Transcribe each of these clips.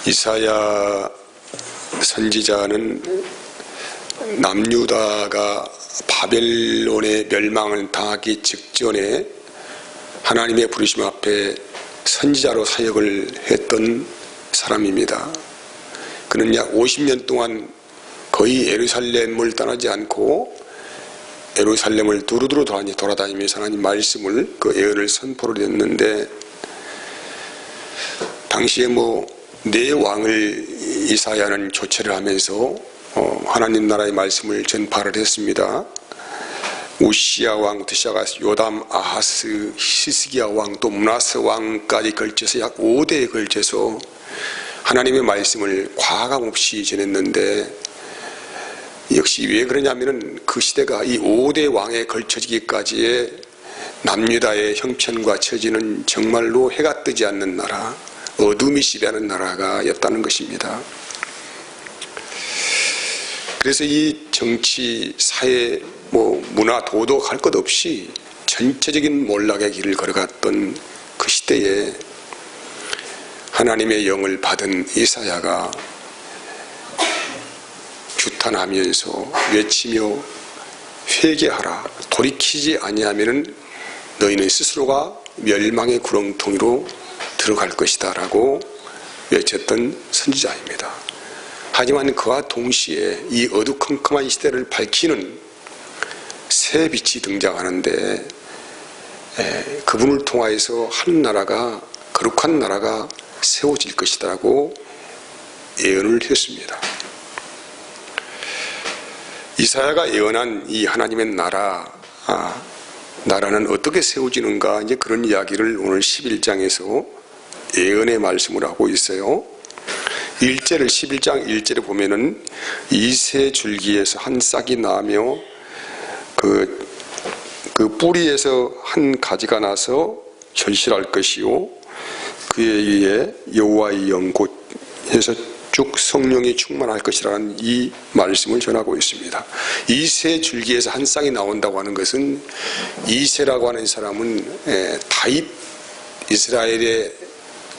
이사야 선지자는 남유다가 바벨론의 멸망을 당하기 직전에 하나님의 부르심 앞에 선지자로 사역을 했던 사람입니다. 그는 약 50년 동안 거의 예루살렘을 떠나지 않고 예루살렘을 두루두루 돌아다니면서 하나님 말씀을 그 예언을 선포를 했는데, 당시에 네 왕을 이사야는 교체를 하면서 하나님 나라의 말씀을 전파를 했습니다. 우시야 왕부터 시작해서 요담, 아하스, 히스기야 왕, 또 므낫세 왕까지 걸쳐서 약 5대에 걸쳐서 하나님의 말씀을 과감 없이 전했는데, 역시 왜 그러냐면은 그 시대가 이 5대 왕에 걸쳐지기까지의 남유다의 형편과 처지는 정말로 해가 뜨지 않는 나라, 어둠이 지배하는 나라가 였다는 것입니다. 그래서 이 정치, 사회, 문화, 도덕 할 것 없이 전체적인 몰락의 길을 걸어갔던 그 시대에 하나님의 영을 받은 이사야가 규탄하면서 외치며 회개하라, 돌이키지 아니하면 너희는 스스로가 멸망의 구렁텅이로 들어갈 것이다 라고 외쳤던 선지자입니다. 하지만 그와 동시에 이 어두컴컴한 시대를 밝히는 새 빛이 등장하는데, 그분을 통하여서 한 나라가, 거룩한 나라가 세워질 것이다 라고 예언을 했습니다. 이사야가 예언한 이 하나님의 나라는 어떻게 세워지는가, 이제 그런 이야기를 오늘 11장에서 예언의 말씀을 하고 있어요. 11장 1절에 보면은 이새 줄기에서 한 싹이 나며 그 뿌리에서 한 가지가 나서 결실할 것이요, 그에 의해 여호와의 영 곧 해서 쭉 성령이 충만할 것이라는 이 말씀을 전하고 있습니다. 이새 줄기에서 한 싹이 나온다고 하는 것은, 이새라고 하는 사람은 다윗, 이스라엘의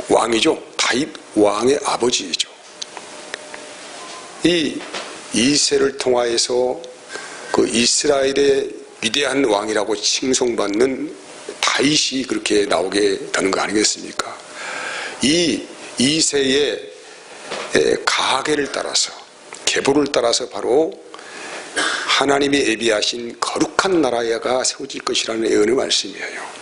왕이죠. 다윗 왕의 아버지이죠. 이 이새를 통하여서 그 이스라엘의 위대한 왕이라고 칭송받는 다윗이 그렇게 나오게 되는 거 아니겠습니까? 이 이새의 가계를 따라서, 계보를 따라서 바로 하나님이 예비하신 거룩한 나라가 세워질 것이라는 예언의 말씀이에요.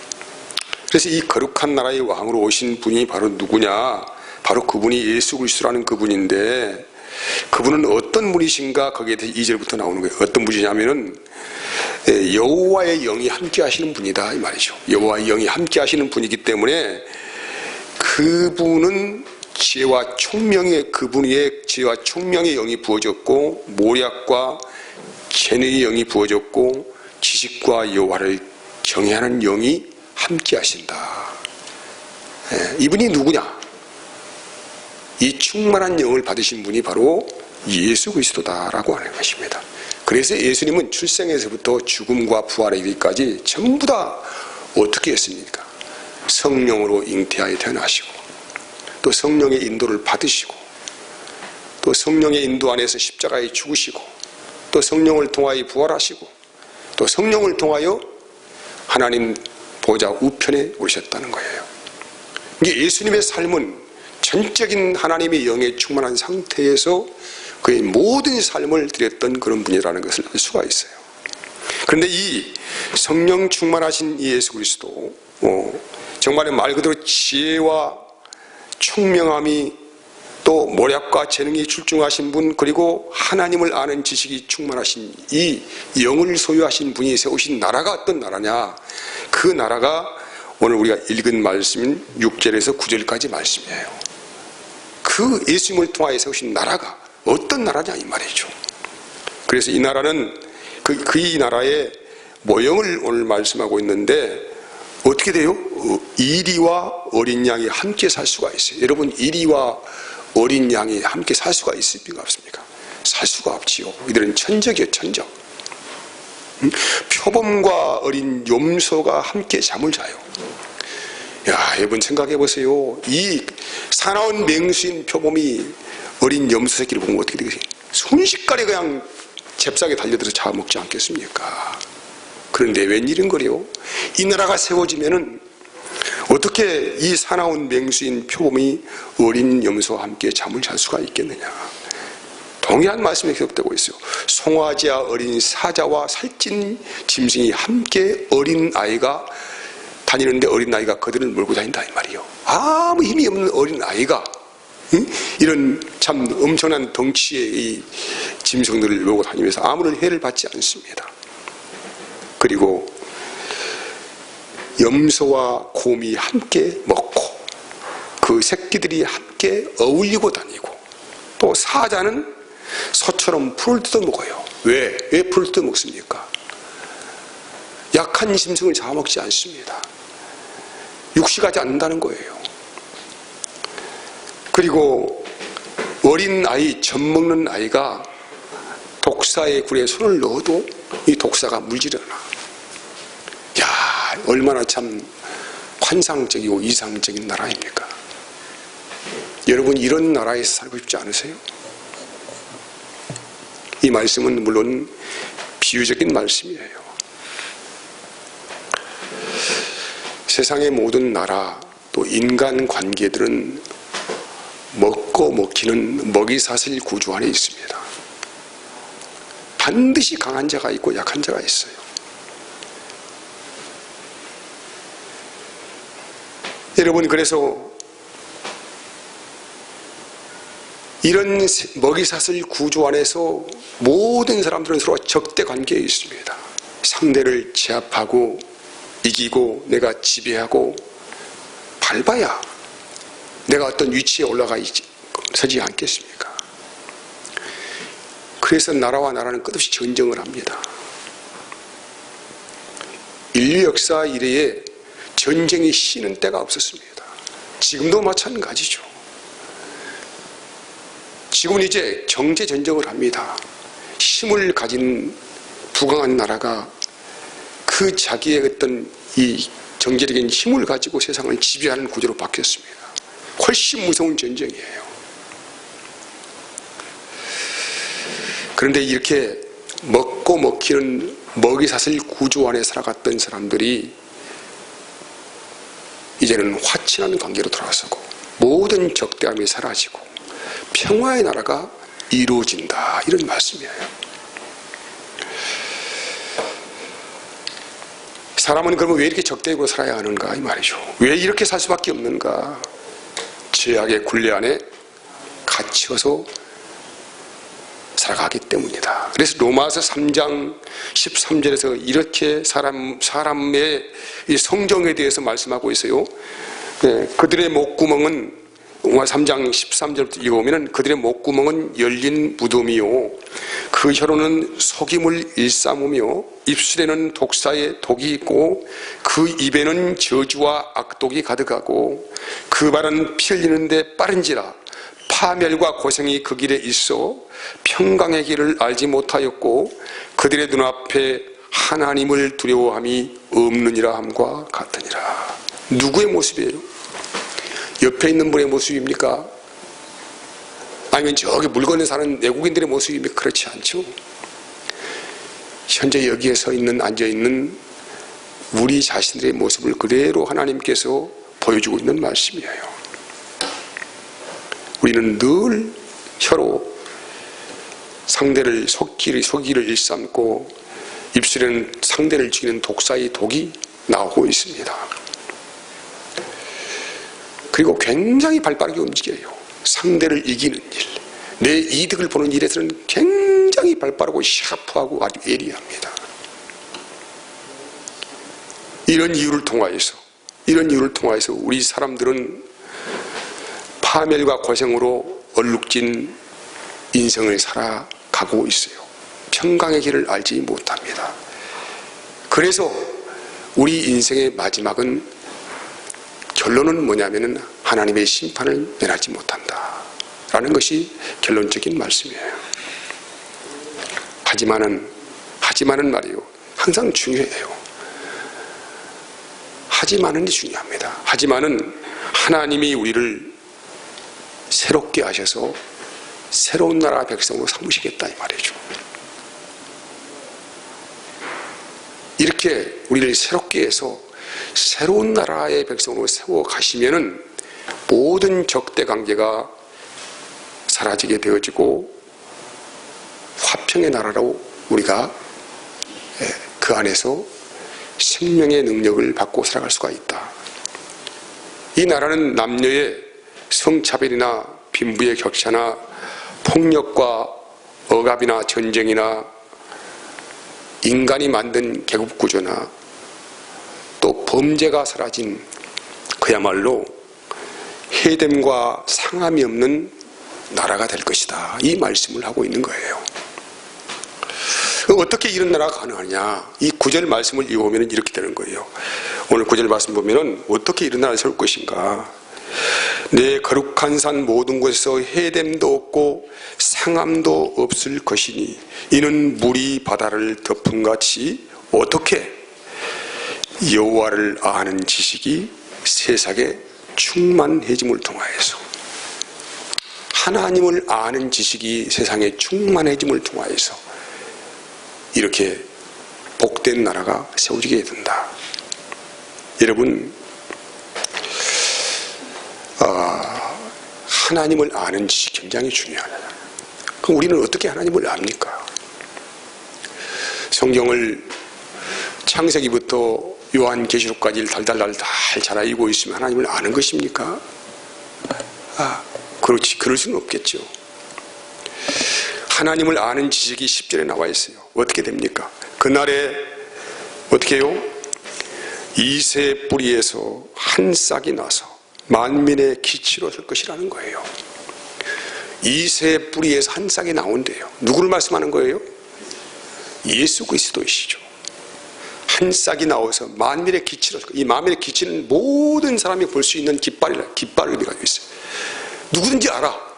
그래서 이 거룩한 나라의 왕으로 오신 분이 바로 누구냐? 바로 그분이 예수 그리스도라는 그분인데, 그분은 어떤 분이신가? 거기에 대해서 2절부터 나오는 거예요. 어떤 분이냐면은 여호와의 영이 함께 하시는 분이다 이 말이죠. 여호와의 영이 함께 하시는 분이기 때문에 그분은 지혜와 총명의, 그분의 지혜와 총명의 영이 부어졌고, 모략과 재능의 영이 부어졌고, 지식과 여호와를 경외하는 영이 함께 하신다. 이분이 누구냐? 이 충만한 영을 받으신 분이 바로 예수 그리스도다라고 하는 것입니다. 그래서 예수님은 출생에서부터 죽음과 부활에 이르기까지 전부 다 어떻게 했습니까? 성령으로 잉태하여 태어나시고, 또 성령의 인도를 받으시고, 또 성령의 인도 안에서 십자가에 죽으시고, 또 성령을 통하여 부활하시고, 또 성령을 통하여 하나님 보좌 우편에 오르셨다는 거예요. 이게 예수님의 삶은 전적인 하나님의 영에 충만한 상태에서 그의 모든 삶을 드렸던 그런 분이라는 것을 알 수가 있어요. 그런데 이 성령 충만하신 이 예수 그리스도, 정말 말 그대로 지혜와 총명함이, 또 모략과 재능이 출중하신 분, 그리고 하나님을 아는 지식이 충만하신 이 영을 소유하신 분이 세우신 나라가 어떤 나라냐? 그 나라가 오늘 우리가 읽은 말씀인 6절에서 9절까지 말씀이에요. 그 예수님을 통하여 세우신 나라가 어떤 나라냐 이 말이죠. 그래서 이 나라는 이 나라의 모형을 오늘 말씀하고 있는데, 어떻게 돼요? 이리와 어린 양이 함께 살 수가 있어요. 여러분, 이리와 어린 양이 함께 살 수가 있습니까? 없습니까? 살 수가 없지요. 이들은 천적이요, 천적. 표범과 어린 염소가 함께 잠을 자요. 야, 여러분 생각해 보세요. 이 사나운 맹수인 표범이 어린 염소 새끼를 보면 어떻게 되겠어요? 순식간에 그냥 잽싸게 달려들어서 잡아먹지 않겠습니까? 그런데 웬일인 거래요? 이 나라가 세워지면은 어떻게 이 사나운 맹수인 표범이 어린 염소와 함께 잠을 잘 수가 있겠느냐? 동일한 말씀이 기록되고 있어요. 송아지와 어린 사자와 살찐 짐승이 함께 어린 아이가 다니는데 어린 아이가 그들을 몰고 다닌다 이 말이에요. 아무 힘이 없는 어린 아이가 이런 참 엄청난 덩치의 이 짐승들을 몰고 다니면서 아무런 해를 받지 않습니다. 그리고 염소와 곰이 함께 먹고 그 새끼들이 함께 어울리고 다니고 또 사자는 소처럼 풀을 뜯어 먹어요. 왜 풀을 뜯어 먹습니까? 약한 짐승을 잡아먹지 않습니다. 육식하지 않는다는 거예요. 그리고 어린 아이, 젖 먹는 아이가 독사의 굴에 손을 넣어도 이 독사가 물질 않아. 야, 얼마나 참 환상적이고 이상적인 나라입니까? 여러분, 이런 나라에서 살고 싶지 않으세요? 이 말씀은 물론 비유적인 말씀이에요. 세상의 모든 나라 또 인간 관계들은 먹고 먹히는 먹이사슬 구조 안에 있습니다. 반드시 강한 자가 있고 약한 자가 있어요. 여러분, 그래서 이런 먹이사슬 구조 안에서 모든 사람들은 서로 적대 관계에 있습니다. 상대를 제압하고 이기고 내가 지배하고 밟아야 내가 어떤 위치에 올라가 서지 않겠습니까? 그래서 나라와 나라는 끝없이 전쟁을 합니다. 인류 역사 이래에 전쟁이 쉬는 때가 없었습니다. 지금도 마찬가지죠. 지금은 이제 경제 전쟁을 합니다. 힘을 가진 부강한 나라가 그 자기의 어떤 이 경제적인 힘을 가지고 세상을 지배하는 구조로 바뀌었습니다. 훨씬 무서운 전쟁이에요. 그런데 이렇게 먹고 먹히는 먹이사슬 구조 안에 살아갔던 사람들이 이제는 화친한 관계로 돌아서고 모든 적대함이 사라지고 평화의 나라가 이루어진다, 이런 말씀이에요. 사람은 그러면 왜 이렇게 적대적으로 살아야 하는가 이 말이죠. 왜 이렇게 살 수밖에 없는가? 죄악의 굴레 안에 갇혀서 살아가기 때문이다. 그래서 로마서 3장 13절에서 이렇게 사람의 성정에 대해서 말씀하고 있어요. 그들의 목구멍은, 로마 3장 13절부터 읽어보면 그들의 목구멍은 열린 무덤이요 그 혀로는 속임을 일삼으며 입술에는 독사의 독이 있고 그 입에는 저주와 악독이 가득하고 그 발은 피 흘리는데 빠른지라 파멸과 고생이 그 길에 있어 평강의 길을 알지 못하였고 그들의 눈앞에 하나님을 두려워함이 없느니라 함과 같으니라. 누구의 모습이에요? 옆에 있는 분의 모습입니까? 아니면 저기 물건에 사는 내국인들의 모습입니까? 그렇지 않죠. 현재 여기에 서 있는, 앉아 있는 우리 자신들의 모습을 그대로 하나님께서 보여주고 있는 말씀이에요. 우리는 늘 혀로 상대를 속이를 일삼고 입술에는 상대를 죽이는 독사의 독이 나오고 있습니다. 그리고 굉장히 발빠르게 움직여요. 상대를 이기는 일, 내 이득을 보는 일에서는 굉장히 발빠르고 샤프하고 아주 예리합니다. 이런 이유를 통하여서 우리 사람들은 파멸과 고생으로 얼룩진 인생을 살아가고 있어요. 평강의 길을 알지 못합니다. 그래서 우리 인생의 마지막은, 결론은 뭐냐면은 하나님의 심판을 면하지 못한다 라는 것이 결론적인 말씀이에요. 하지만은 말이요, 항상 중요해요. 하지만은 중요합니다. 하지만은 하나님이 우리를 새롭게 하셔서 새로운 나라 백성으로 삼으시겠다 이 말이죠. 이렇게 우리를 새롭게 해서 새로운 나라의 백성으로 세워 가시면은 모든 적대 관계가 사라지게 되어지고 화평의 나라로 우리가 그 안에서 생명의 능력을 받고 살아갈 수가 있다. 이 나라는 남녀의 성차별이나 빈부의 격차나 폭력과 억압이나 전쟁이나 인간이 만든 계급구조나 또 범죄가 사라진 그야말로 해됨과 상함이 없는 나라가 될 것이다. 이 말씀을 하고 있는 거예요. 어떻게 이런 나라가 가능하냐? 이 9절 말씀을 읽어보면 이렇게 되는 거예요. 오늘 9절 말씀 보면은 어떻게 이런 나라를 세울 것인가? 내 거룩한 산 모든 곳에서 해됨도 없고 상함도 없을 것이니 이는 물이 바다를 덮음같이 어떻게 여호와를 아는 지식이 세상에 충만해짐을 통하여서 하나님을 아는 지식이 세상에 충만해짐을 통하여서 이렇게 복된 나라가 세워지게 된다. 여러분, 하나님을 아는 지식이 굉장히 중요하다. 그럼 우리는 어떻게 하나님을 압니까? 성경을 창세기부터 요한계시록까지 달달달 잘 알고 있으면 하나님을 아는 것입니까? 그렇지, 그럴 수는 없겠죠. 하나님을 아는 지식이 10절에 나와 있어요. 어떻게 됩니까? 그날에 어떻게 해요? 이새 뿌리에서 한 싹이 나서 만민의 기치로 설 것이라는 거예요. 이새 뿌리에서 한 싹이 나온대요. 누구를 말씀하는 거예요? 예수 그리스도이시죠. 한 싹이 나와서 만민의 기치로 설 거예요. 이 만민의 기치는 모든 사람이 볼 수 있는 깃발을 의미하고 있어요. 누구든지 알아.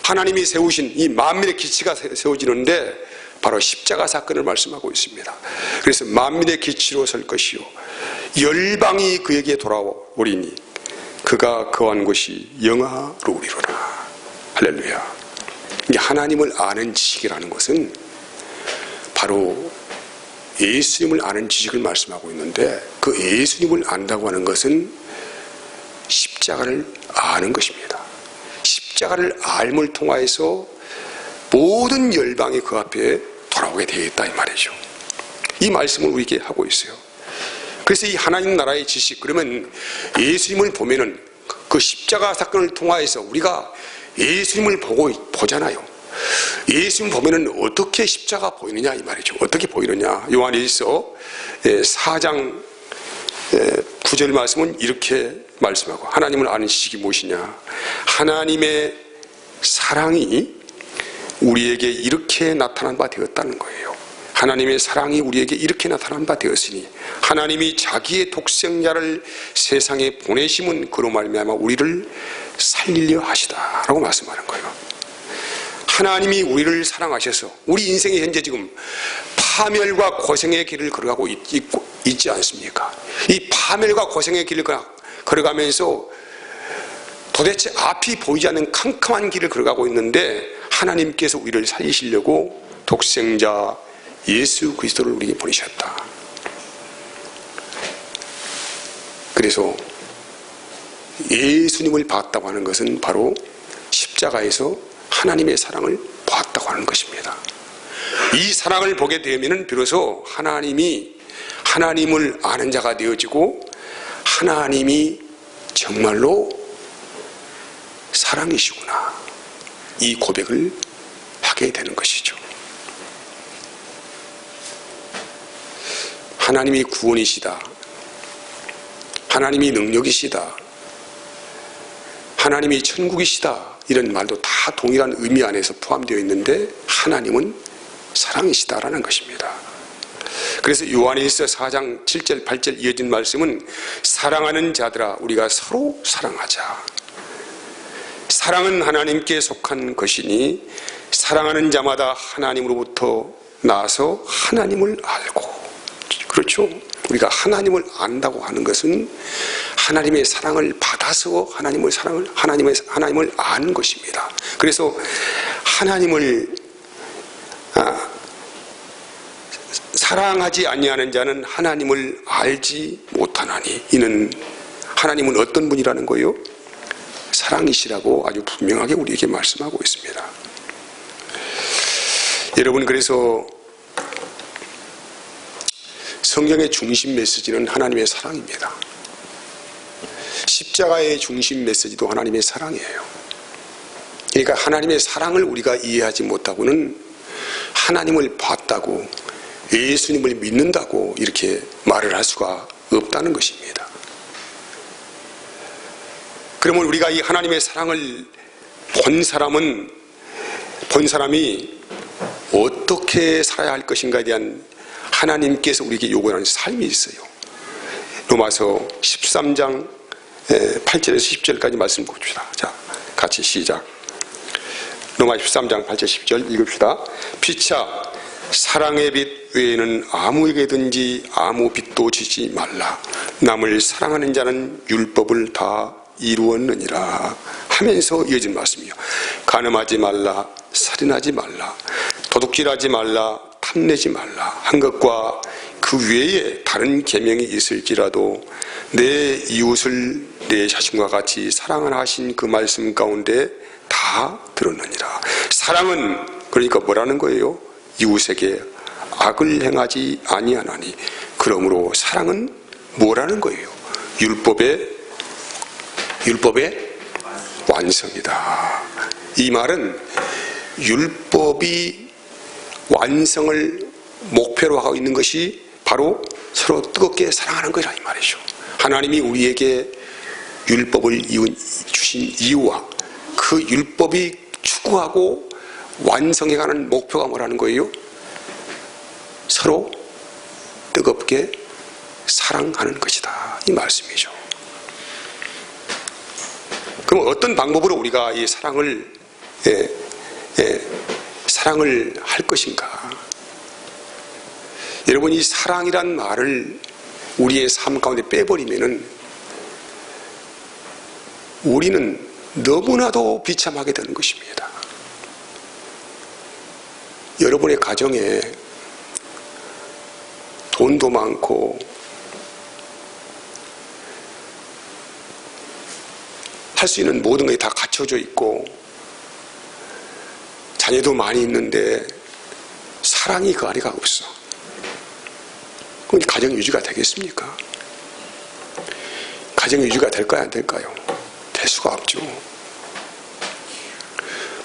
하나님이 세우신 이 만민의 기치가 세워지는데 바로 십자가 사건을 말씀하고 있습니다. 그래서 만민의 기치로 설 것이요 열방이 그에게 돌아오리니 그가 거한 곳이 영화로우리로라. 할렐루야. 하나님을 아는 지식이라는 것은 바로 예수님을 아는 지식을 말씀하고 있는데 그 예수님을 안다고 하는 것은 십자가를 아는 것입니다. 십자가를 알물 통하여서 모든 열방이 그 앞에 돌아오게 되어 있다 이 말이죠. 이 말씀을 우리에게 하고 있어요. 그래서 이 하나님 나라의 지식, 그러면 예수님을 보면은 그 십자가 사건을 통하여서 우리가 예수님을 보잖아요. 예수님 보면은 어떻게 십자가 보이느냐 이 말이죠. 어떻게 보이느냐? 요한일서 4장 9절 말씀은 이렇게 말씀하고, 하나님을 아는 지식이 무엇이냐? 하나님의 사랑이 우리에게 이렇게 나타난 바 되었다는 거예요. 하나님의 사랑이 우리에게 이렇게 나타난 바 되었으니 하나님이 자기의 독생자를 세상에 보내심은 그로 말미암아 우리를 살리려 하시다라고 말씀하는 거예요. 하나님이 우리를 사랑하셔서 우리 인생이 현재 지금 파멸과 고생의 길을 걸어가고 있지 않습니까? 이 파멸과 고생의 길을 걸어가면서 도대체 앞이 보이지 않는 캄캄한 길을 걸어가고 있는데 하나님께서 우리를 살리시려고 독생자 예수 그리스도를 우리에게 보내셨다. 그래서 예수님을 봤다고 하는 것은 바로 십자가에서 하나님의 사랑을 보았다고 하는 것입니다. 이 사랑을 보게 되면 비로소 하나님을 아는 자가 되어지고 하나님이 정말로 사랑이시구나 이 고백을 하게 되는 것이죠. 하나님이 구원이시다, 하나님이 능력이시다, 하나님이 천국이시다, 이런 말도 다 동일한 의미 안에서 포함되어 있는데 하나님은 사랑이시다라는 것입니다. 그래서 요한일서 4장 7절 8절 이어진 말씀은 사랑하는 자들아 우리가 서로 사랑하자. 사랑은 하나님께 속한 것이니 사랑하는 자마다 하나님으로부터 나서 하나님을 알고, 그렇죠? 우리가 하나님을 안다고 하는 것은 하나님의 사랑을 받아서 하나님을 아는 것입니다. 그래서 하나님을 사랑하지 아니하는 자는 하나님을 알지 못하나니, 이는 하나님은 어떤 분이라는 거예요? 사랑이시라고 아주 분명하게 우리에게 말씀하고 있습니다. 여러분, 그래서 성경의 중심 메시지는 하나님의 사랑입니다. 십자가의 중심 메시지도 하나님의 사랑이에요. 그러니까 하나님의 사랑을 우리가 이해하지 못하고는 하나님을 봤다고, 예수님을 믿는다고 이렇게 말을 할 수가 없다는 것입니다. 그러면 우리가 이 하나님의 사랑을 본 사람이 어떻게 살아야 할 것인가에 대한 하나님께서 우리에게 요구하는 삶이 있어요. 로마서 13장 8절에서 10절까지 말씀 봅시다. 자, 같이 시작. 로마 13장 8절 10절 읽읍시다. 피차 사랑의 빛 외에는 아무에게든지 아무 빚도 지지 말라. 남을 사랑하는 자는 율법을 다 이루었느니라 하면서 이어진 말씀이요. 간음하지 말라, 살인하지 말라, 도둑질하지 말라, 탐내지 말라 한 것과 그 외에 다른 계명이 있을지라도 내 이웃을 내 자신과 같이 사랑하라 하신 그 말씀 가운데 다 들었느니라. 사랑은 그러니까 뭐라는 거예요? 이웃에게 악을 행하지 아니하나니. 그러므로 사랑은 뭐라는 거예요? 율법의 완성이다. 이 말은 율법이 완성을 목표로 하고 있는 것이 바로 서로 뜨겁게 사랑하는 거라 이 말이죠. 하나님이 우리에게 율법을 주신 이유와 그 율법이 추구하고 완성해가는 목표가 뭐라는 거예요? 서로 뜨겁게 사랑하는 것이다, 이 말씀이죠. 그럼 어떤 방법으로 우리가 이 사랑을 할 것인가? 여러분, 이 사랑이란 말을 우리의 삶 가운데 빼버리면은 우리는 너무나도 비참하게 되는 것입니다. 여러분의 가정에 돈도 많고 할 수 있는 모든 것이 다 갖춰져 있고 자녀도 많이 있는데 사랑이 그 안에가 없어. 그럼 가정 유지가 되겠습니까? 가정 유지가 될까요, 안 될까요? 될 수가 없죠.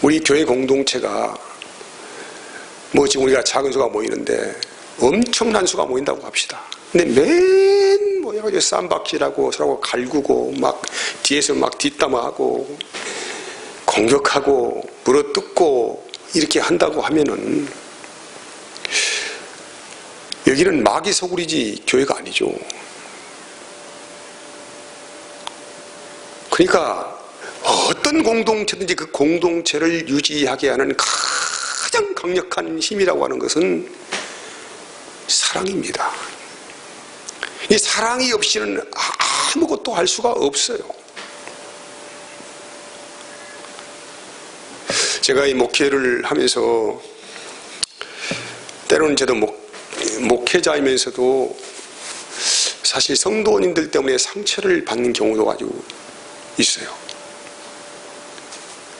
우리 교회 공동체가 지금 우리가 작은 수가 모이는데 엄청난 수가 모인다고 합시다. 근데 맨 모여가지고 쌈박질하고 서로 갈구고 막 뒤에서 막 뒷담화하고 공격하고 물어뜯고 이렇게 한다고 하면은 여기는 마귀 소굴이지 교회가 아니죠. 그러니까 어떤 공동체든지 그 공동체를 유지하게 하는 가장 강력한 힘이라고 하는 것은 사랑입니다. 이 사랑이 없이는 아무것도 할 수가 없어요. 제가 이 목회를 하면서 때로는 저도 목회자이면서도 사실 성도님들 때문에 상처를 받는 경우도 아주 있어요.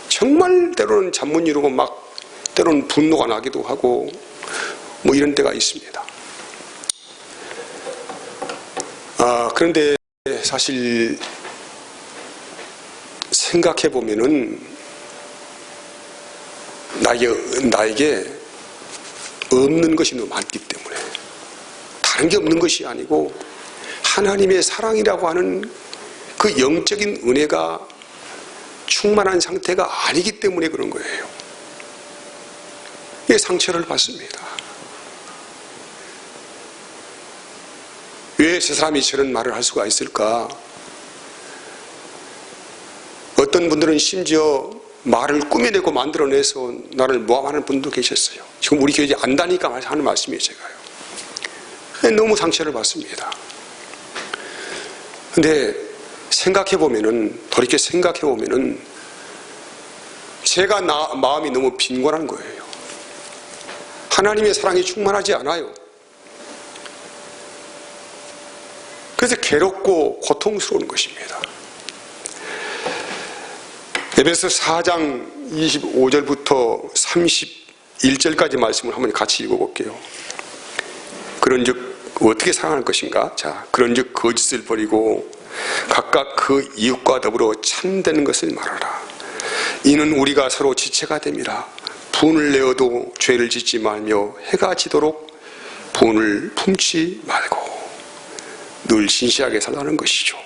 정말 때로는 잠 못 이루고 막 때로는 분노가 나기도 하고 이런 때가 있습니다. 그런데 사실 생각해 보면은 나에게 없는 것이 너무 많기 때문에, 다른 게 없는 것이 아니고 하나님의 사랑이라고 하는 그 영적인 은혜가 충만한 상태가 아니기 때문에 그런 거예요. 이게 상처를 받습니다. 왜 저 사람이 저런 말을 할 수가 있을까? 어떤 분들은 심지어 말을 꾸며내고 만들어내서 나를 모함하는 분도 계셨어요. 지금 우리 교회 안 다니까 하는 말씀이에요, 제가요. 너무 상처를 받습니다. 근데 돌이켜 생각해보면은 제가 마음이 너무 빈곤한 거예요. 하나님의 사랑이 충만하지 않아요. 그래서 괴롭고 고통스러운 것입니다. 에베소 4장 25절부터 31절까지 말씀을 한번 같이 읽어볼게요. 그런즉 어떻게 사랑할 것인가? 자, 그런즉 거짓을 버리고 각각 그 이웃과 더불어 참되는 것을 말하라. 이는 우리가 서로 지체가 됨이라. 분을 내어도 죄를 짓지 말며 해가 지도록 분을 품지 말고 늘 진실하게 살라는 것이죠.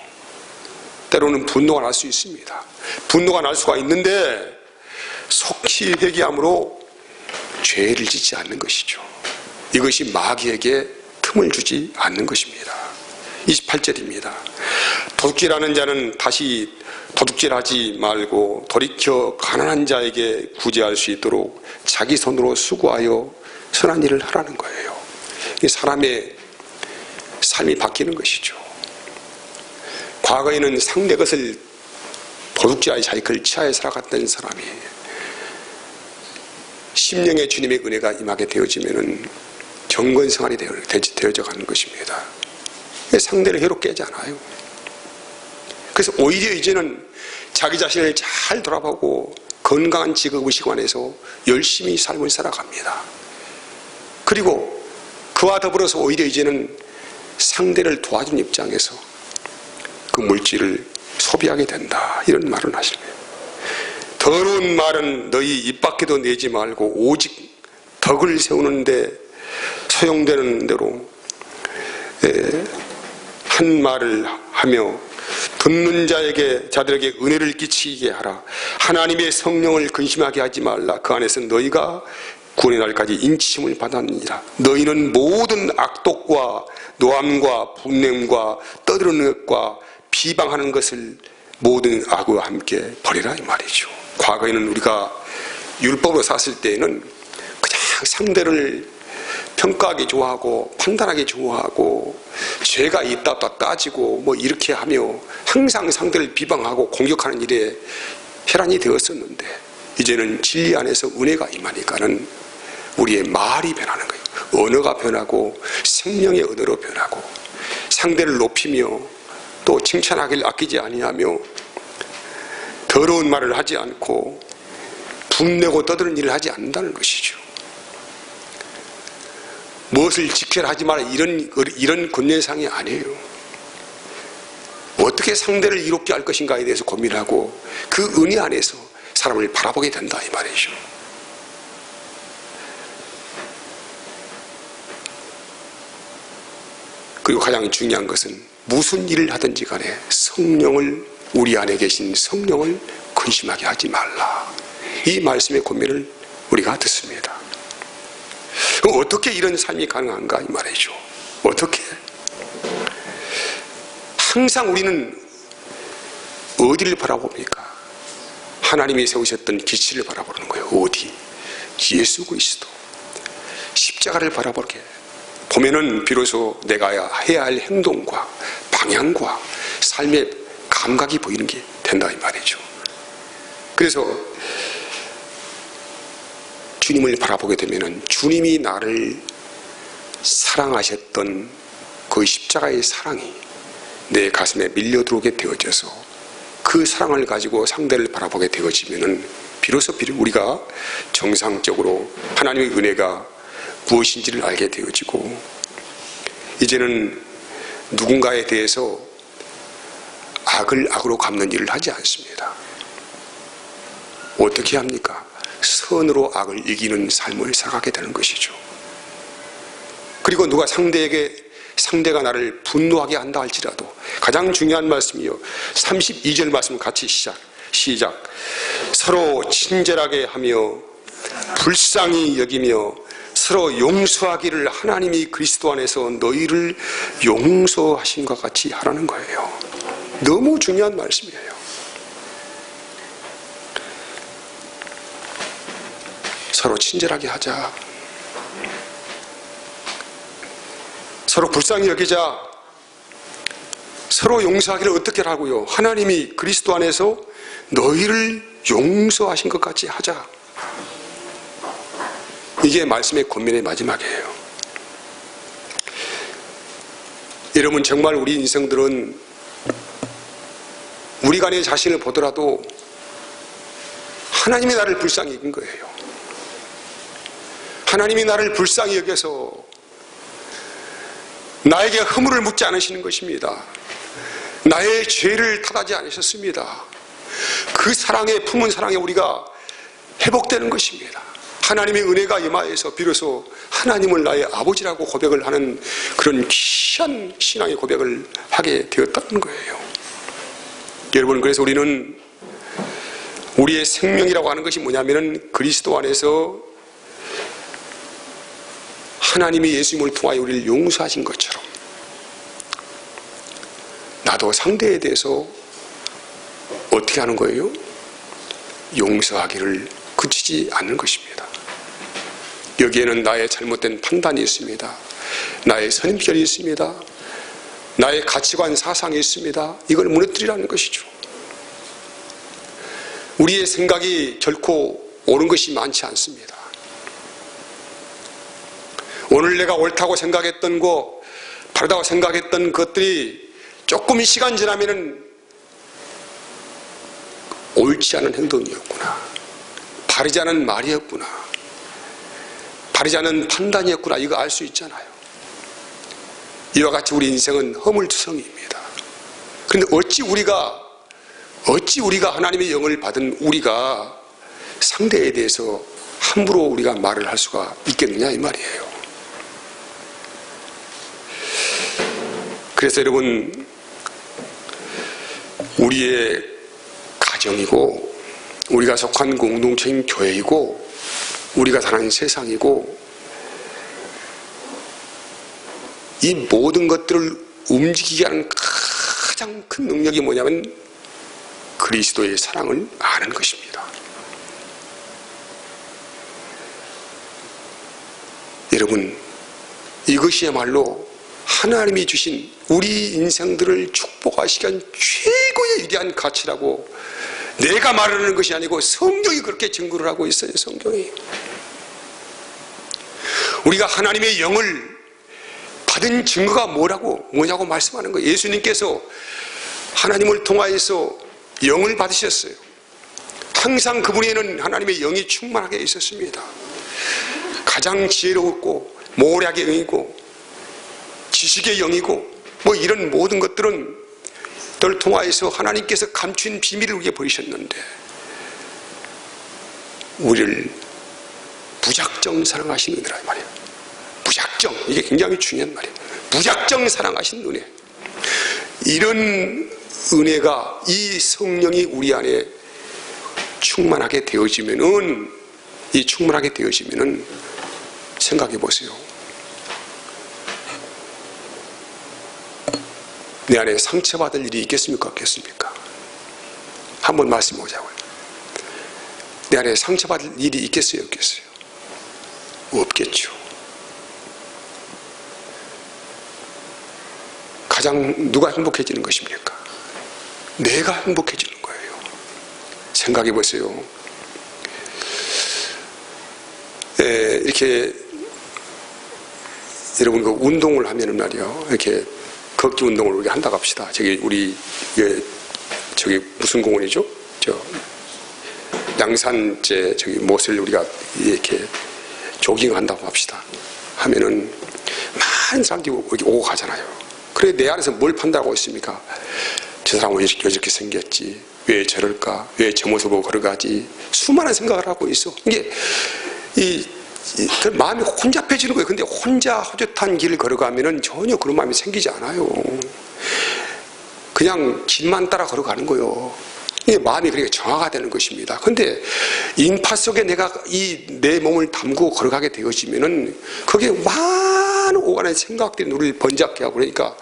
때로는 분노가 날 수 있습니다. 분노가 날 수가 있는데 속히 회개함으로 죄를 짓지 않는 것이죠. 이것이 마귀에게 틈을 주지 않는 것입니다. 28절입니다. 도둑질하는 자는 다시 도둑질하지 말고 돌이켜 가난한 자에게 구제할 수 있도록 자기 손으로 수고하여 선한 일을 하라는 거예요. 사람의 삶이 바뀌는 것이죠. 과거에는 상대 것을 도둑질하여 자기 것을 취하여 살아갔던 사람이 심령의 주님의 은혜가 임하게 되어지면은 경건생활이 되어져 가는 것입니다. 상대를 해롭게 하지 않아요. 그래서 오히려 이제는 자기 자신을 잘 돌아보고 건강한 직업의식 안에서 열심히 삶을 살아갑니다. 그리고 그와 더불어서 오히려 이제는 상대를 도와준 입장에서 그 물질을 소비하게 된다, 이런 말을 하십니다. 더러운 말은 너희 입 밖에도 내지 말고 오직 덕을 세우는데 소용되는 대로 한 말을 하며 듣는 자들에게 은혜를 끼치게 하라. 하나님의 성령을 근심하게 하지 말라. 그 안에서 너희가 구원의 날까지 인치심을 받았느니라. 너희는 모든 악독과 노함과 분냄과 떠드는 것과 비방하는 것을 모든 악과 함께 버리라, 이 말이죠. 과거에는 우리가 율법으로 샀을 때에는 그냥 상대를 평가하기 좋아하고 판단하기 좋아하고 죄가 있다 또 따지고 뭐 이렇게 하며 항상 상대를 비방하고 공격하는 일에 혈안이 되었었는데, 이제는 진리 안에서 은혜가 임하니까는 우리의 말이 변하는 거예요. 언어가 변하고 생명의 언어로 변하고 상대를 높이며 또 칭찬하기를 아끼지 아니하며 더러운 말을 하지 않고 분내고 떠드는 일을 하지 않는다는 것이죠. 무엇을 지켜라 하지 마라, 이런 권면상이 아니에요. 어떻게 상대를 이롭게 할 것인가에 대해서 고민하고 그 은혜 안에서 사람을 바라보게 된다, 이 말이죠. 그리고 가장 중요한 것은 무슨 일을 하든지 간에 우리 안에 계신 성령을 근심하게 하지 말라, 이 말씀의 권면을 우리가 듣습니다. 그럼 어떻게 이런 삶이 가능한가, 이 말이죠. 어떻게? 항상 우리는 어디를 바라봅니까? 하나님이 세우셨던 기치를 바라보는 거예요. 어디? 예수 그리스도. 십자가를 바라보게 보면은 비로소 내가 해야 할 행동과 방향과 삶의 감각이 보이는 게 된다, 이 말이죠. 그래서 주님을 바라보게 되면은 주님이 나를 사랑하셨던 그 십자가의 사랑이 내 가슴에 밀려들어오게 되어져서 그 사랑을 가지고 상대를 바라보게 되어지면은 비로소 우리가 정상적으로 하나님의 은혜가 무엇인지를 알게 되어지고, 이제는 누군가에 대해서 악을 악으로 갚는 일을 하지 않습니다. 어떻게 합니까? 선으로 악을 이기는 삶을 살아가게 되는 것이죠. 그리고 누가 상대가 나를 분노하게 한다 할지라도 가장 중요한 말씀이요, 32절 말씀 같이 시작. 서로 친절하게 하며 불쌍히 여기며 서로 용서하기를 하나님이 그리스도 안에서 너희를 용서하신 것 같이 하라는 거예요. 너무 중요한 말씀이에요. 서로 친절하게 하자. 서로 불쌍히 여기자. 서로 용서하기를 어떻게 하라고요? 하나님이 그리스도 안에서 너희를 용서하신 것 같이 하자. 이게 말씀의 권면의 마지막이에요. 여러분, 정말 우리 인생들은 우리가 내 자신을 보더라도 하나님이 나를 불쌍히 여긴 거예요. 하나님이 나를 불쌍히 여겨서 나에게 허물을 묻지 않으시는 것입니다. 나의 죄를 탓하지 않으셨습니다. 그 사랑에, 품은 사랑에 우리가 회복되는 것입니다. 하나님의 은혜가 임하여서 비로소 하나님을 나의 아버지라고 고백을 하는 그런 귀한 신앙의 고백을 하게 되었다는 거예요. 여러분, 그래서 우리는 우리의 생명이라고 하는 것이 뭐냐면은 그리스도 안에서 하나님이 예수님을 통하여 우리를 용서하신 것처럼 나도 상대에 대해서 어떻게 하는 거예요? 용서하기를 그치지 않는 것입니다. 여기에는 나의 잘못된 판단이 있습니다. 나의 선입견이 있습니다. 나의 가치관, 사상이 있습니다. 이걸 무너뜨리라는 것이죠. 우리의 생각이 결코 옳은 것이 많지 않습니다. 오늘 내가 옳다고 생각했던 거, 바르다고 생각했던 것들이 조금 시간 지나면은 옳지 않은 행동이었구나, 바르지 않은 말이었구나, 바르지 않은 판단이었구나, 이거 알 수 있잖아요. 이와 같이 우리 인생은 허물투성이입니다. 그런데 어찌 우리가 하나님의 영을 받은 우리가 상대에 대해서 함부로 우리가 말을 할 수가 있겠느냐 이 말이에요. 그래서 여러분, 우리의 가정이고 우리가 속한 공동체인 교회이고 우리가 사는 세상이고 이 모든 것들을 움직이게 하는 가장 큰 능력이 뭐냐면 그리스도의 사랑을 아는 것입니다. 여러분, 이것이야말로 하나님이 주신 우리 인생들을 축복하시기 위한 최고의 위대한 가치라고 내가 말하는 것이 아니고 성경이 그렇게 증거를 하고 있어요. 성경이. 우리가 하나님의 영을 받은 증거가 뭐냐고 말씀하는 거예요. 예수님께서 하나님을 통하여서 영을 받으셨어요. 항상 그분에는 하나님의 영이 충만하게 있었습니다. 가장 지혜롭고 모략의 영이고 지식의 영이고 뭐 이런 모든 것들은 널 통하여서 하나님께서 감춘 비밀을 우리에게 보이셨는데 우리를 무작정 사랑하신 은혜라 말이에요. 무작정, 이게 굉장히 중요한 말이에요. 무작정 사랑하신 은혜. 이런 은혜가, 이 성령이 우리 안에 충만하게 되어지면은, 생각해 보세요. 내 안에 상처받을 일이 있겠습니까? 없겠습니까? 한번 말씀해 보자고요. 내 안에 상처받을 일이 있겠어요? 없겠어요? 없겠죠. 가장 누가 행복해지는 것입니까? 내가 행복해지는 거예요. 생각해 보세요. 이렇게 여러분 그 운동을 하면은 말이요, 이렇게 걷기 운동을 우리가 한다고 합시다. 저기 무슨 공원이죠? 양산제 못을 우리가 이렇게 조깅한다고 합시다. 하면은 많은 사람들이 여기 오고 가잖아요. 그래 내 안에서 뭘 판단하고 있습니까? 저 사람은 왜 이렇게 생겼지? 왜 저럴까? 왜 저 모습으로 걸어가지? 수많은 생각을 하고 있어. 이게 마음이 혼잡해지는 거예요. 근데 혼자 허젓한 길을 걸어가면은 전혀 그런 마음이 생기지 않아요. 그냥 길만 따라 걸어가는 거예요. 이게 마음이 그렇게 정화가 되는 것입니다. 근데 인파 속에 내가 내 몸을 담고 걸어가게 되어지면은 거기에 많은 오간의 생각들이 우리를 번잡게 하고 그러니까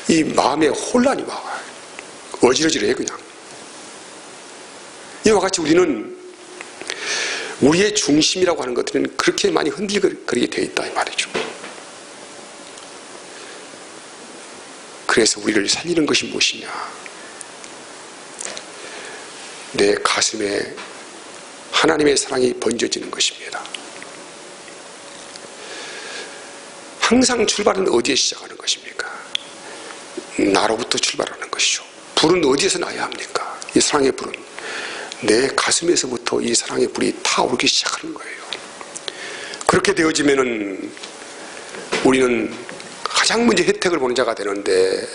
이 마음에 혼란이 와요. 어지러지러해 그냥. 이와 같이 우리는 우리의 중심이라고 하는 것들은 그렇게 많이 흔들거리게 되어 있다 이 말이죠. 그래서 우리를 살리는 것이 무엇이냐? 내 가슴에 하나님의 사랑이 번져지는 것입니다. 항상 출발은 어디에 시작하는 것입니까? 나로부터 출발하는 것이죠. 불은 어디에서 나야 합니까? 이 사랑의 불은 내 가슴에서부터 이 사랑의 불이 타오르기 시작하는 거예요. 그렇게 되어지면은 우리는 가장 먼저 혜택을 보는 자가 되는데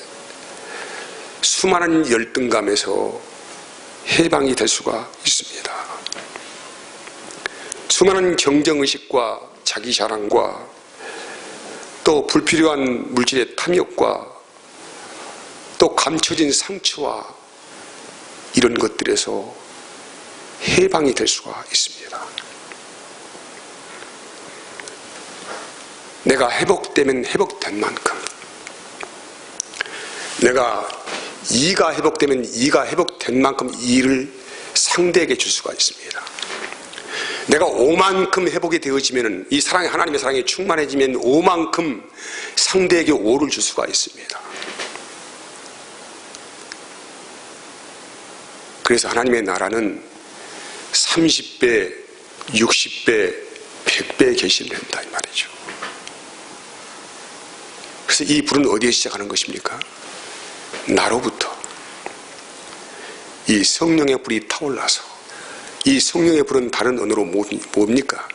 수많은 열등감에서 해방이 될 수가 있습니다. 수많은 경쟁의식과 자기자랑과 또 불필요한 물질의 탐욕과 또 감춰진 상처와 이런 것들에서 해방이 될 수가 있습니다. 내가 회복되면 회복된 만큼, 내가 이가 회복되면 이가 회복된 만큼 이를 상대에게 줄 수가 있습니다. 내가 오만큼 회복이 되어지면, 이 사랑이, 하나님의 사랑이 충만해지면 오만큼 상대에게 오를 줄 수가 있습니다. 그래서 하나님의 나라는 30배, 60배, 100배 계시면 된다 이 말이죠. 그래서 이 불은 어디에 시작하는 것입니까? 나로부터 이 성령의 불이 타올라서, 이 성령의 불은 다른 언어로 뭡니까?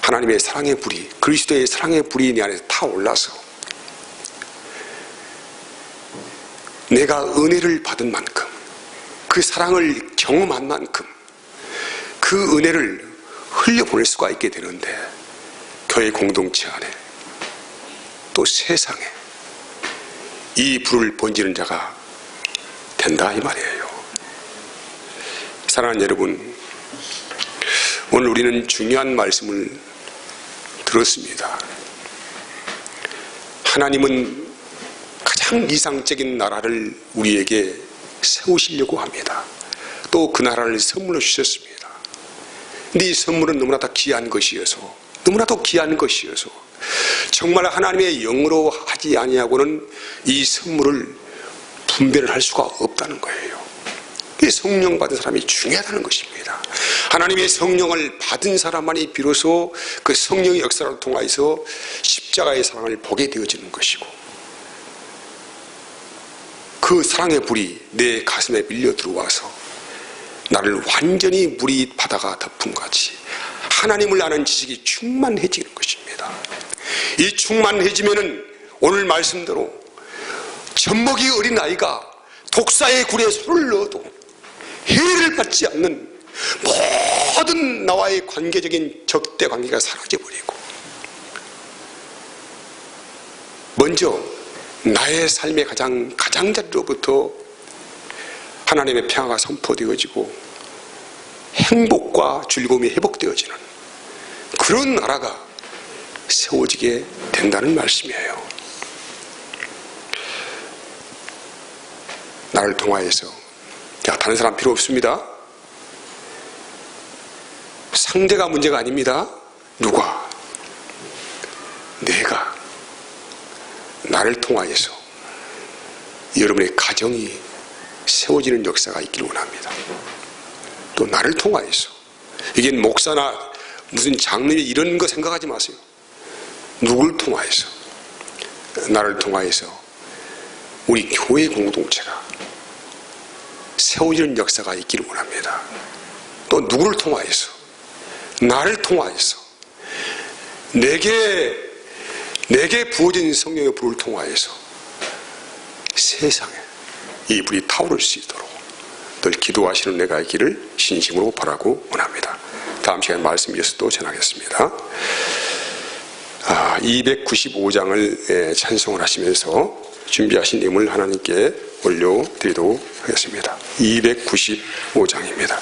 하나님의 사랑의 불이, 그리스도의 사랑의 불이 내 안에서 타올라서 내가 은혜를 받은 만큼, 그 사랑을 경험한 만큼 그 은혜를 흘려보낼 수가 있게 되는데, 교회 공동체 안에 또 세상에 이 불을 번지는 자가 된다 이 말이에요. 사랑하는 여러분, 오늘 우리는 중요한 말씀을 들었습니다. 하나님은 가장 이상적인 나라를 우리에게 세우시려고 합니다. 또 그 나라를 선물로 주셨습니다. 근데 이 선물은 너무나 다 귀한 것이어서, 너무나도 귀한 것이어서 정말 하나님의 영으로 하지 아니하고는 이 선물을 분별을 할 수가 없다는 거예요. 이 성령 받은 사람이 중요하다는 것입니다. 하나님의 성령을 받은 사람만이 비로소 그 성령의 역사를 통하여서 십자가의 사랑을 보게 되어지는 것이고, 그 사랑의 불이 내 가슴에 밀려 들어와서 나를 완전히 물이 바다가 덮은 같이 하나님을 아는 지식이 충만해지는 것입니다. 이 충만해지면은 오늘 말씀대로 젖먹이 어린 아이가 독사의 굴에 손을 넣어도 해를 받지 않는 모든 나와의 관계적인 적대 관계가 사라져버리고, 먼저 나의 삶의 가장자리로부터 하나님의 평화가 선포되어지고 행복과 즐거움이 회복되어지는 그런 나라가 세워지게 된다는 말씀이에요. 나를 통하여서, 다른 사람 필요 없습니다. 상대가 문제가 아닙니다. 누가? 내가 나를 통하여서 여러분의 가정이 세워지는 역사가 있기를 원합니다. 또 나를 통하여서, 이게 목사나 무슨 장로님 이런 거 생각하지 마세요. 누굴 통하여서? 나를 통하여서 우리 교회 공동체가 세워지는 역사가 있기를 원합니다. 또 누구를 통하여서? 나를 통하여서 내게 부어진 성령의 불을 통하여서 세상에 이 불이 타오를 수 있도록 늘 기도하시는 내가 있기를 진심으로 바라고 원합니다. 다음 시간에 말씀 이어서 또 전하겠습니다. 295장을 찬송을 하시면서 준비하신 내용을 하나님께 올려드리도록 하겠습니다. 295장입니다.